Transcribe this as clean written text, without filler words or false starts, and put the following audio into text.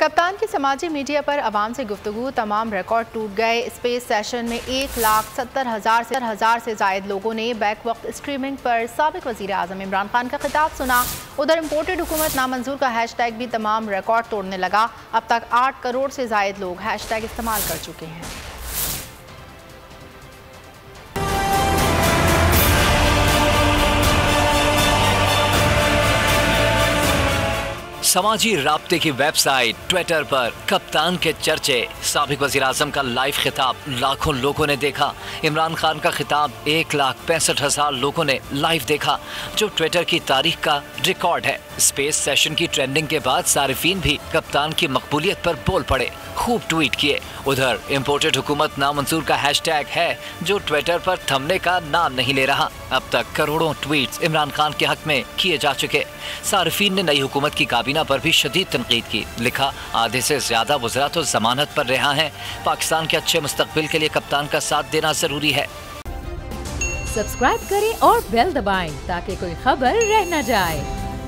कप्तान की समाजी मीडिया पर अवाम से गुफ्तगू, तमाम रिकॉर्ड टूट गए। स्पेस सेशन में 1,70,000 से जायद लोगों ने बैक वक्त स्ट्रीमिंग पर साबिक वज़ीर आज़म इमरान खान का खिताब सुना। उधर इम्पोर्टेड हुकूमत नामंजूर का हैशटैग भी तमाम रिकॉर्ड तोड़ने लगा। अब तक 8 करोड़ से जायद लोग हैशटैग इस्तेमाल कर चुके हैं। समाजी राब्ते की वेबसाइट ट्विटर पर कप्तान के चर्चे, साबिक वज़ीर आज़म का लाइव खिताब लाखों लोगों ने देखा। इमरान खान का खिताब 1,65,000 लोगों ने लाइव देखा, जो ट्विटर की तारीख का रिकॉर्ड है। स्पेस सेशन की ट्रेंडिंग के बाद सारिफीन भी कप्तान की मकबूलियत पर बोल पड़े, खूब ट्वीट किए। उधर इम्पोर्टेड हुकूमत नामंजूर का हैशटैग है, जो ट्विटर पर थमने का नाम नहीं ले रहा। अब तक करोड़ों ट्वीट्स इमरान खान के हक में किए जा चुके। सारिफीन ने नई हुकूमत की काबीना पर भी शदीद तनकीद की। लिखा, आधे से ज्यादा वज़रा तो जमानत पर रिहा हैं। पाकिस्तान के अच्छे मुस्तकबिल के लिए कप्तान का साथ देना जरूरी है। सब्सक्राइब करें और बेल दबाएं ताकि कोई खबर रह न जाए।